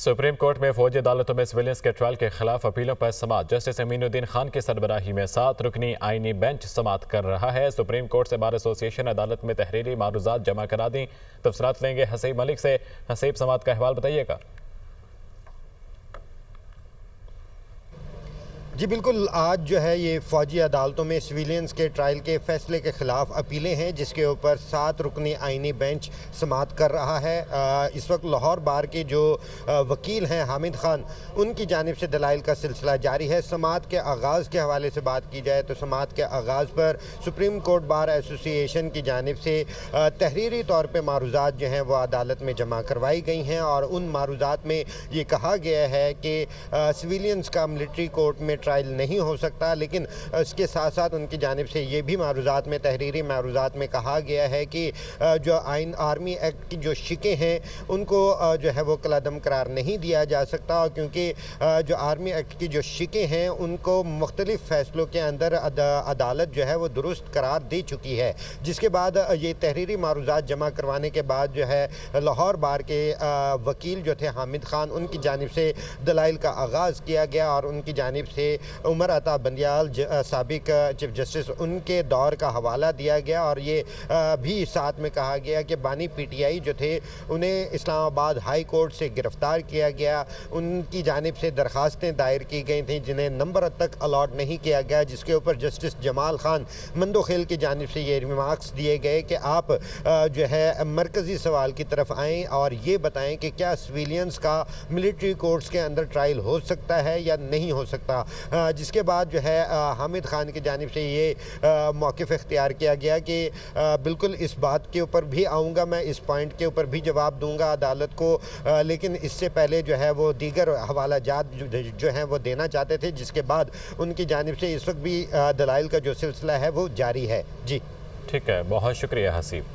Supreme court में फौजी अदालतों में सिविलियंस के ट्रायल के खिलाफ अपीलों पर समाअत। जस्टिस अमीनुद्दीन खान की सरबराही में 7 रुकनी आईनी बेंच समाअत कर रहा है। सुप्रीम कोर्ट से बार एसोसिएशन अदालत में तहरीरी मारूजात जमा करा दी। तफसीलात लेंगे हसीब मलिक से। हसीब, समाअत का अहवाल बताइएगा। जी बिल्कुल, आज जो है ये फ़ौजी अदालतों में सिविलियंस के ट्रायल के फ़ैसले के ख़िलाफ़ अपीलें हैं, जिसके ऊपर 7 रुकनी आइनी बेंच समाअत कर रहा है। इस वक्त लाहौर बार के जो वकील हैं हामिद खान, उनकी जानिब से दलाइल का सिलसिला जारी है। समाअत के आगाज़ के हवाले से बात की जाए तो समाअत के आगाज़ पर सुप्रीम कोर्ट बार एसोसिएशन की जानिब से तहरीरी तौर पर मारूजात जो हैं वो अदालत में जमा करवाई गई हैं और उन मारूजात में ये कहा गया है कि सिविलियंस का मिलिट्री कोर्ट में ट्रायल नहीं हो सकता, लेकिन इसके साथ साथ उनकी जानिब से ये भी मारूजात में तहरीरी मारूजात में कहा गया है कि जो आर्मी एक्ट की जो शिकें हैं उनको जो है वो कलादम करार नहीं दिया जा सकता, क्योंकि जो आर्मी एक्ट की जो शिकें हैं उनको मुख्तलिफ फ़ैसलों के अंदर अदालत जो है वो दुरुस्त करार दे चुकी है। जिसके बाद ये तहरीरी मारूजात जमा करवाने के बाद जो है लाहौर बार के वकील जो थे हामिद खान, उनकी जानिब से दलाइल का आगाज़ किया गया और उनकी जानिब से उमर अता बंदियाल साबिक चीफ जस्टिस, उनके दौर का हवाला दिया गया और ये भी साथ में कहा गया कि बानी पीटीआई जो थे उन्हें इस्लामाबाद हाई कोर्ट से गिरफ़्तार किया गया। उनकी जानिब से दरख्वास्तें दायर की गई थी जिन्हें नंबर तक अलॉट नहीं किया गया, जिसके ऊपर जस्टिस जमाल खान मंदोखेल की जानिब से ये रिमार्क्स दिए गए कि आप जो है मरकज़ी सवाल की तरफ आएँ और ये बताएँ कि क्या सिविलियंस का मिलिट्री कोर्ट्स के अंदर ट्रायल हो सकता है या नहीं हो सकता। जिसके बाद जो है हामिद खान की जानिब से ये मौक़िफ़ इख्तियार किया गया कि बिल्कुल इस बात के ऊपर भी आऊँगा, मैं इस पॉइंट के ऊपर भी जवाब दूँगा अदालत को, लेकिन इससे पहले जो है वो दीगर हवालाजात जो हैं वो देना चाहते थे, जिसके बाद उनकी जानिब से इस वक्त भी दलाइल का जो सिलसिला है वो जारी है। जी ठीक है, बहुत शुक्रिया हसीब।